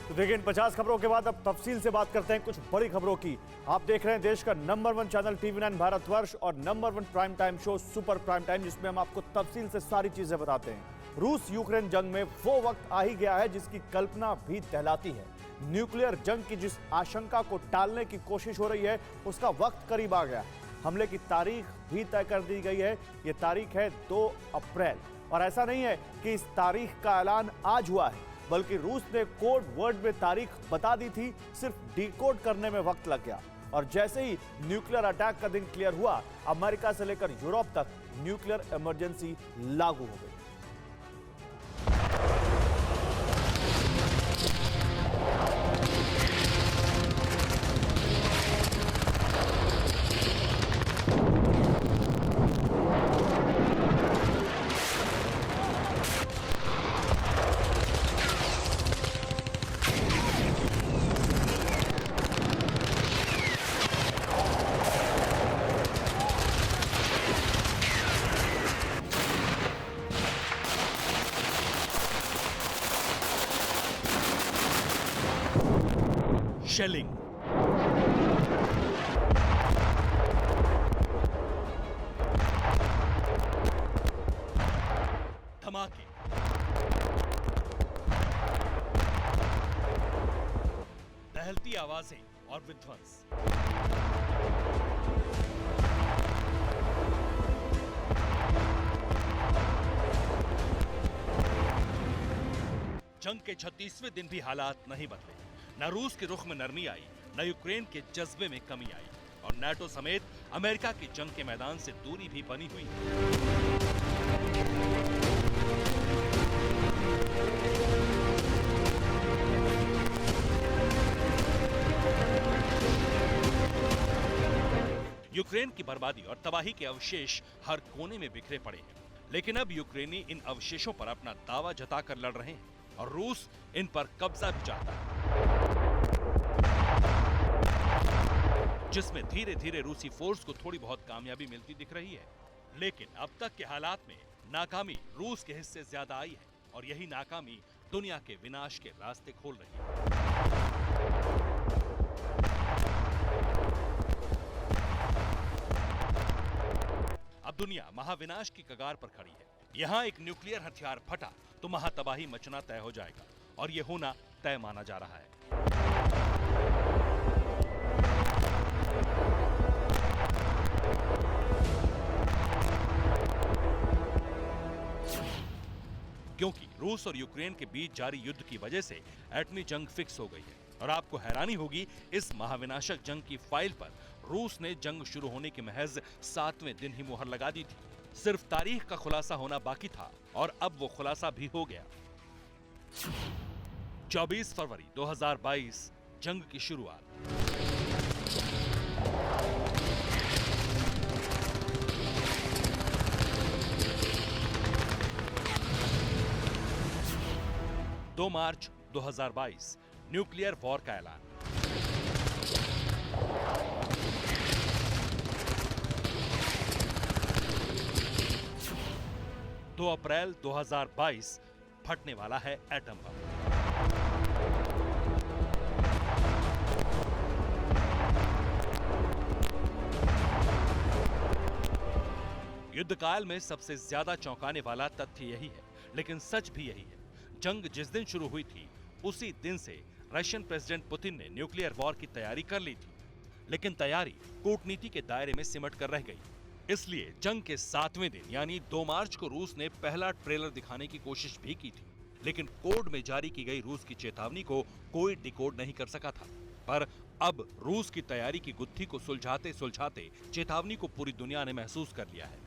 तो देखिए, इन 50 खबरों के बाद अब तफसील से बात करते हैं कुछ बड़ी खबरों की। आप देख रहे हैं देश का नंबर 1 चैनल TV9 भारतवर्ष और number 1 prime time show super prime time, जिसमें हम आपको तफसील से सारी चीजें बताते हैं। रूस यूक्रेन जंग में वो वक्त आ ही गया है जिसकी कल्पना भी दहलाती है। न्यूक्लियर जंग की जिस आशंका को टालने की कोशिश हो रही है, उसका वक्त करीब आ गया है। हमले की तारीख भी तय कर दी गई है। ये तारीख है 2 अप्रैल। और ऐसा नहीं है कि इस तारीख का ऐलान आज हुआ है, बल्कि रूस ने कोड वर्ड में तारीख बता दी थी, सिर्फ डिकोड करने में वक्त लग गया। और जैसे ही न्यूक्लियर अटैक का दिन क्लियर हुआ, अमेरिका से लेकर यूरोप तक न्यूक्लियर इमरजेंसी लागू हो गई। शेलिंग, धमाके, दहलती आवाजें और विध्वंस। जंग के 36वें दिन भी हालात नहीं बदले। न रूस के रुख में नरमी आई, न यूक्रेन के जज्बे में कमी आई, और नाटो समेत अमेरिका की जंग के मैदान से दूरी भी बनी हुई। यूक्रेन की बर्बादी और तबाही के अवशेष हर कोने में बिखरे पड़े हैं, लेकिन अब यूक्रेनी इन अवशेषों पर अपना दावा जताकर लड़ रहे हैं और रूस इन पर कब्जा भी चाहता है, जिसमें धीरे धीरे रूसी फोर्स को थोड़ी बहुत कामयाबी मिलती दिख रही है। लेकिन अब तक के हालात में नाकामी रूस के हिस्से ज्यादा आई है, और यही नाकामी दुनिया के विनाश के रास्ते खोल रही है। अब दुनिया महाविनाश की कगार पर खड़ी है। यहाँ एक न्यूक्लियर हथियार फटा तो महातबाही मचना तय हो जाएगा, और यह होना तय माना जा रहा है। क्योंकि रूस और यूक्रेन के बीच जारी युद्ध की वजह से एटमी जंग फिक्स हो गई है। और आपको हैरानी होगी, इस महाविनाशक जंग की फाइल पर रूस ने जंग शुरू होने के महज 7वें दिन ही मुहर लगा दी थी। सिर्फ तारीख का खुलासा होना बाकी था, और अब वो खुलासा भी हो गया। 24 फरवरी 2022, जंग की शुरुआत। दो मार्च 2022, न्यूक्लियर वॉर का ऐलान। 2 अप्रैल 2022, फटने वाला है एटम बम। युद्धकाल में सबसे ज्यादा चौंकाने वाला तथ्य यही है, लेकिन सच भी यही है। जंग जिस दिन शुरू हुई थी, उसी दिन से रशियन प्रेसिडेंट पुतिन ने न्यूक्लियर वॉर की तैयारी कर ली थी, लेकिन तैयारी कूटनीति के दायरे में सिमट कर रह गई। इसलिए जंग के 7वें दिन यानी 2 मार्च को रूस ने पहला ट्रेलर दिखाने की कोशिश भी की थी, लेकिन कोड में जारी की गई रूस की चेतावनी को कोई डिकोड नहीं कर सका था। पर अब रूस की तैयारी की गुत्थी को सुलझाते सुलझाते चेतावनी को पूरी दुनिया ने महसूस कर लिया है।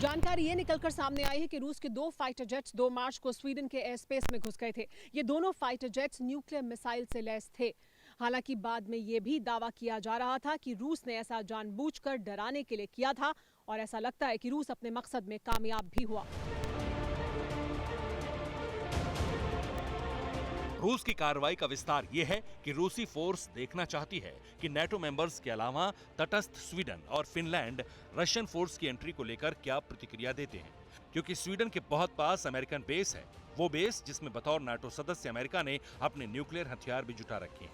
जानकारी ये निकलकर सामने आई है कि रूस के 2 फाइटर जेट्स 2 मार्च को स्वीडन के एयर स्पेस में घुस गए थे। ये दोनों फाइटर जेट्स न्यूक्लियर मिसाइल से लैस थे। हालांकि बाद में यह भी दावा किया जा रहा था कि रूस ने ऐसा जानबूझकर डराने के लिए किया था, और ऐसा लगता है कि रूस अपने मकसद में कामयाब भी हुआ। रूस की कार्रवाई का विस्तार यह है कि रूसी फोर्स देखना चाहती है कि नेटो मेंबर्स के अलावा तटस्थ स्वीडन और फिनलैंड रशियन फोर्स की एंट्री को लेकर क्या प्रतिक्रिया देते हैं। क्योंकि स्वीडन के बहुत पास अमेरिकन बेस है, वो बेस जिसमें बतौर नाटो सदस्य अमेरिका ने अपने न्यूक्लियर हथियार भी जुटा रखे हैं।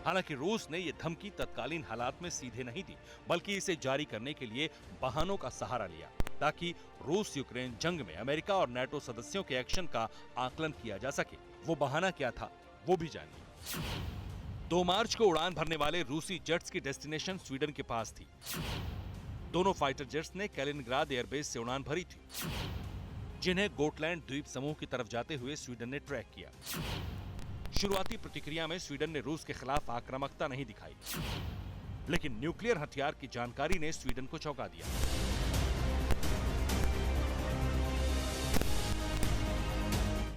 हालांकि रूस ने यह धमकी तत्कालीन हालात में सीधे नहीं दी, बल्कि इसे जारी करने के लिए बहानों का सहारा लिया ताकि रूस यूक्रेन जंग में अमेरिका और नाटो सदस्यों के एक्शन का आकलन किया जा सके। वो बहाना क्या था, वो भी जानिए। 2 मार्च को उड़ान भरने वाले रूसी जेट्स की डेस्टिनेशन स्वीडन के पास थी। दोनों फाइटर जेट्स ने कैलिनग्राद एयरबेस से उड़ान भरी थी, जिन्हें गोटलैंड द्वीप समूह की तरफ जाते हुए स्वीडन ने ट्रैक किया। शुरुआती प्रतिक्रिया में स्वीडन ने रूस के खिलाफ आक्रामकता नहीं दिखाई, लेकिन न्यूक्लियर हथियार की जानकारी ने स्वीडन को चौंका दिया।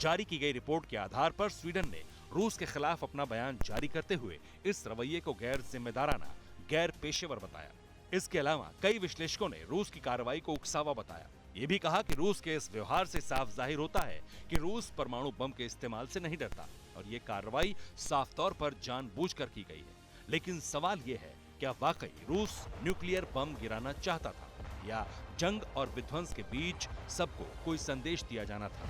जारी की गई रिपोर्ट के आधार पर स्वीडन ने रूस के खिलाफ अपना बयान जारी करते हुए इस रवैये को गैर जिम्मेदाराना, गैर पेशेवर बताया। इसके अलावा कई विश्लेषकों ने रूस की कार्रवाई को उकसावा बताया। ये भी कहा कि रूस के इस व्यवहार से साफ जाहिर होता है कि रूस परमाणु बम के इस्तेमाल से नहीं डरता और ये कार्रवाई साफ तौर पर जानबूझकर की गई है। लेकिन सवाल ये है, क्या वाकई रूस न्यूक्लियर बम गिराना चाहता था या जंग और विध्वंस के बीच सबको कोई संदेश दिया जाना था?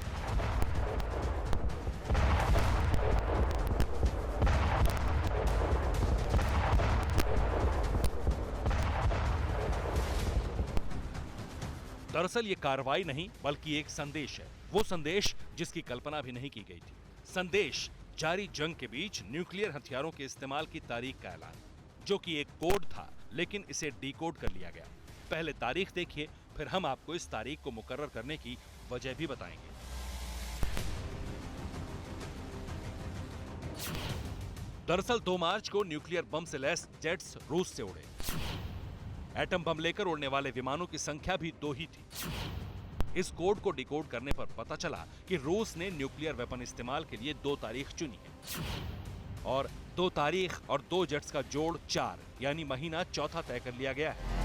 दरअसल ये कार्रवाई नहीं बल्कि एक संदेश है, वो संदेश जिसकी कल्पना भी नहीं की गई थी। संदेश जारी जंग के बीच न्यूक्लियर हथियारों के इस्तेमाल की तारीख का ऐलान, जो कि एक कोड था लेकिन इसे डिकोड कर लिया गया। पहले तारीख देखिए, फिर हम आपको इस तारीख को मुकर्रर करने की वजह भी बताएंगे। दरअसल 2 मार्च को न्यूक्लियर बम से लैस जेट्स रूस से उड़े। एटम बम लेकर उड़ने वाले विमानों की संख्या भी 2 ही थी। इस कोड को डिकोड करने पर पता चला कि रूस ने न्यूक्लियर वेपन इस्तेमाल के लिए 2 तारीख चुनी है और 2 तारीख और 2 जेट्स का जोड़ 4 यानी महीना चौथा तय कर लिया गया है।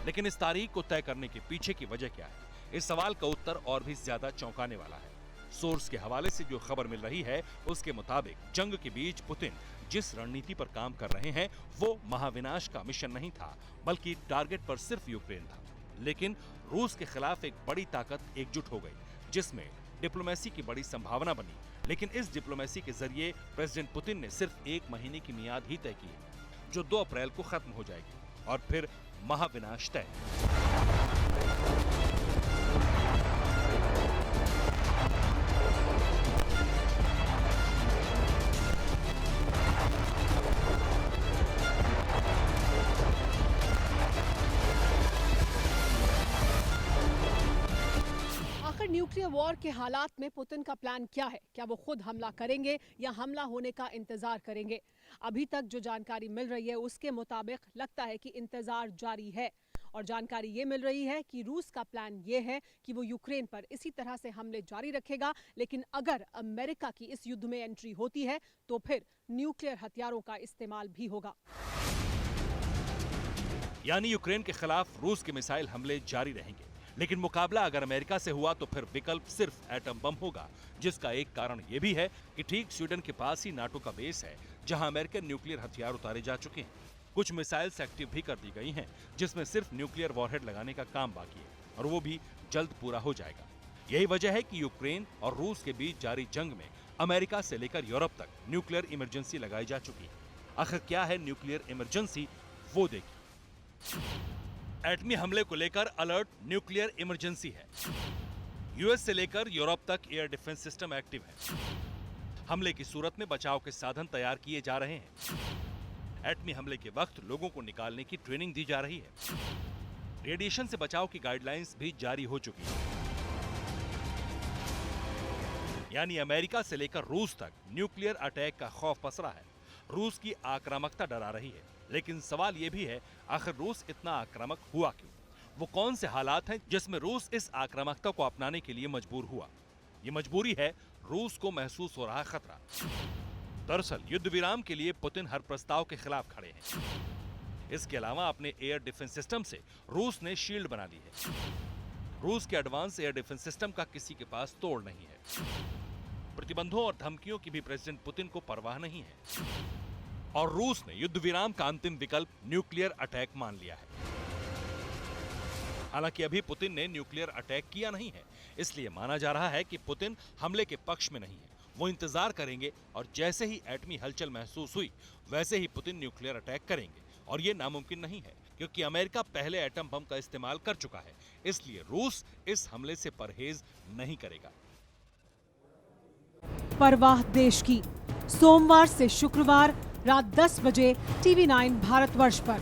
लेकिन इस तारीख को तय करने के पीछे की वजह क्या है? इस सवाल का उत्तर और भी ज्यादा चौंकाने वाला है। सोर्स के हवाले से जो खबर मिल रही है उसके मुताबिक जंग के बीच पुतिन जिस रणनीति पर काम कर रहे हैं वो महाविनाश का मिशन नहीं था, बल्कि टारगेट पर सिर्फ यूक्रेन था। लेकिन रूस के खिलाफ एक बड़ी ताकत एकजुट हो गई, जिसमें डिप्लोमेसी की बड़ी संभावना बनी। लेकिन इस डिप्लोमेसी के जरिए प्रेसिडेंट पुतिन ने सिर्फ 1 महीने की मियाद ही तय की, जो 2 अप्रैल को खत्म हो जाएगी और फिर महाविनाश तय। न्यूक्लियर वॉर के हालात में पुतिन का प्लान क्या है? क्या वो खुद हमला करेंगे या हमला होने का इंतजार करेंगे? अभी तक जो जानकारी मिल रही है उसके मुताबिक लगता है कि इंतजार जारी है और जानकारी ये मिल रही है कि रूस का प्लान ये है कि वो यूक्रेन पर इसी तरह से हमले जारी रखेगा, लेकिन अगर अमेरिका की इस युद्ध में एंट्री होती है तो फिर न्यूक्लियर हथियारों का इस्तेमाल भी होगा। यानी यूक्रेन के खिलाफ रूस के मिसाइल हमले जारी रहेंगे, लेकिन मुकाबला अगर अमेरिका से हुआ तो फिर विकल्प सिर्फ एटम बम होगा, जिसका एक कारण यह भी है कि ठीक स्वीडन के पास ही नाटो का बेस है, जहां अमेरिकन न्यूक्लियर हथियार उतारे जा चुके हैं। कुछ मिसाइल्स एक्टिव भी कर दी गई हैं, जिसमें सिर्फ न्यूक्लियर वॉरहेड लगाने का काम बाकी है और वो भी जल्द पूरा हो जाएगा। यही वजह है कि यूक्रेन और रूस के बीच जारी जंग में अमेरिका से लेकर यूरोप तक न्यूक्लियर इमरजेंसी लगाई जा चुकी है। आखिर क्या है न्यूक्लियर इमरजेंसी, वो देखिए। एटमी हमले को लेकर अलर्ट न्यूक्लियर इमरजेंसी है। यूएस से लेकर यूरोप तक एयर डिफेंस सिस्टम एक्टिव है। हमले की सूरत में बचाव के साधन तैयार किए जा रहे हैं। एटमी हमले के वक्त लोगों को निकालने की ट्रेनिंग दी जा रही है। रेडिएशन से बचाव की गाइडलाइंस भी जारी हो चुकी है। यानी अमेरिका से लेकर रूस तक न्यूक्लियर अटैक का खौफ पसरा है। रूस की आक्रामकता डरा रही है। लेकिन सवाल यह भी है, आखिर रूस इतना आक्रामक हुआ क्यों? वो कौन से हालात हैं जिसमें रूस इस आक्रामकता को अपनाने के लिए मजबूर हुआ? ये मजबूरी है रूस को महसूस हो रहा खतरा। दरअसल युद्ध विराम के लिए पुतिन हर प्रस्ताव के खिलाफ खड़े हैं। इसके अलावा अपने एयर डिफेंस सिस्टम से रूस ने शील्ड बना ली है। रूस के एडवांस एयर डिफेंस सिस्टम का किसी के पास तोड़ नहीं है। प्रतिबंधों और धमकियों की भी प्रेसिडेंट पुतिन को परवाह नहीं है और रूस ने युद्ध विराम का अंतिम विकल्प न्यूक्लियर अटैक मान लिया है। हालांकि अभी पुतिन ने न्यूक्लियर अटैक किया नहीं है, इसलिए माना जा रहा है कि पुतिन हमले के पक्ष में नहीं है। वो इंतजार करेंगे और जैसे ही एटमी हलचल महसूस हुई वैसे ही पुतिन न्यूक्लियर अटैक करेंगे और ये नामुमकिन नहीं है क्योंकि अमेरिका पहले एटम बम का इस्तेमाल कर चुका है, इसलिए रूस इस हमले से परहेज नहीं करेगा। परवाह देश की, सोमवार से शुक्रवार रात 10 बजे TV9 भारतवर्ष पर।